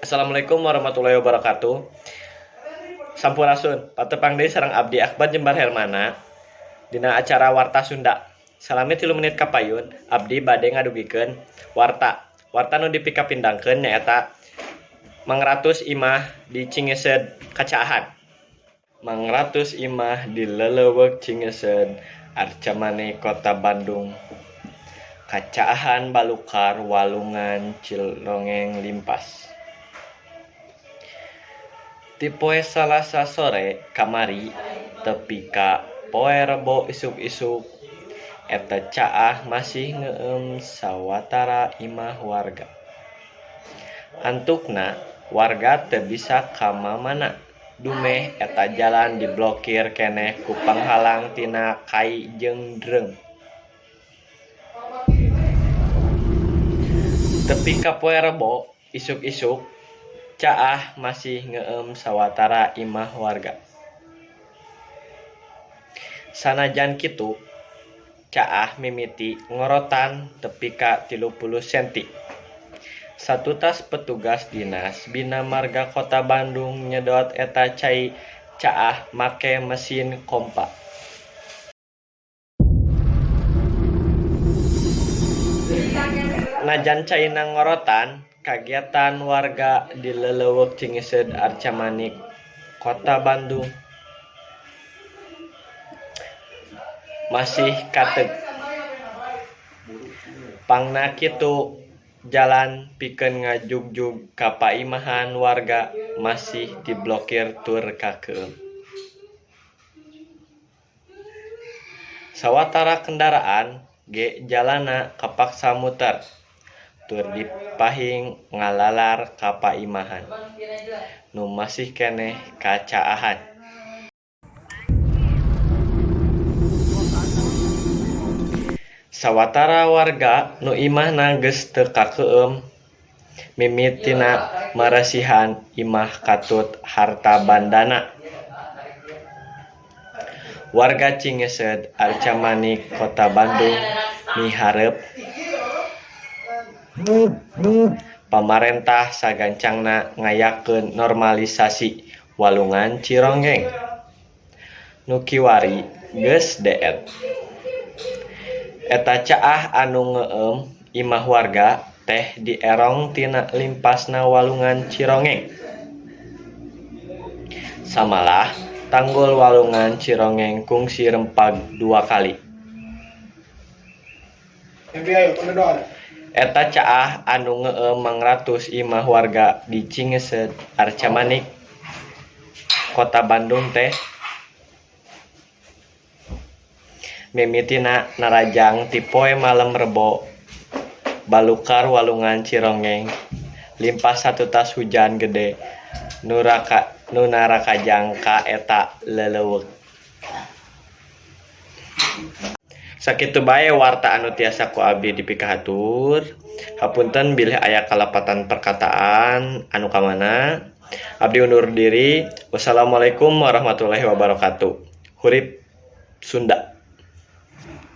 Assalamualaikum warahmatullahi wabarakatuh. Sampurasun, patepang deui sareng Abdi Akbar Jembar Hermana dina acara Warta Sunda. Salami 3 menit kapayun, Abdi bade ngadugikeun warta. Warta nu dipikapindangkeun nyaeta Mangratus Imah di Cingeuseup Kacaahan. Mangratus Imah di Leuleweuk Cingeuseup Arcamani Kota Bandung. Kacaahan Balukar Walungan Cirongeng Limpas. Ti poe Salasa sore kamari tepi ka poe Rebo isuk-isuk eta caah masih ngeueum sawatara imah warga. Antukna warga teu bisa ka mamana dumeh eta jalan diblokir keneh ku panghalang tina kai jeung dreung. Tepi ka poe Rebo isuk-isuk caah masih ngeueum sawatara imah warga. Sanajan kitu, caah mimiti ngorotan tepi ka 30 cm. Satutas petugas dinas Bina Marga Kota Bandung nyedot eta cai caah make mesin kompa. Najan caina ngorotan, kagiatan warga di Leuleweuk Cingeuseup Arcamani Kota Bandung masih kateug. Pangna kitu jalan pikeun ngajugjug ka paimahan warga masih diblokir tur kakeueum. Sawatara kendaraan ge jalana kapaksa muter tur dipahing ngalalar ka paimahan nu masih keneh kacaahan. Sawatara warga nu imahna geus teu kakeueum mimitina maresihan imah katut harta bandana. Warga Cingeuseup Arcamani Kota Bandung mihareup pamarentah sagancangna ngayakeun normalisasi walungan Cirongeng. Nu kiwari geus deet. Eta caah anu ngeueum imah warga teh dierong tina limpasna walungan Cirongeng. Samalah tanggul walungan Cirongeng kungsi rempag 2 kali. Eta caah anu ngeueum Mangratus imah warga di Cingeuseup Arcamani Kota Bandung teh mimitina narajang ti poe malem Rebo Balukar walungan Cirongeng limpas satutas hujan gede nu narakajang ka eta Leuleweuk. Sakitu bae warta anu tiasa ku abdi dipikahatur. Hapunten bilih aya kalapatan perkataan anu kamana. Abdi undur diri. Wassalamualaikum warahmatullahi wabarakatuh. Hurip Sunda.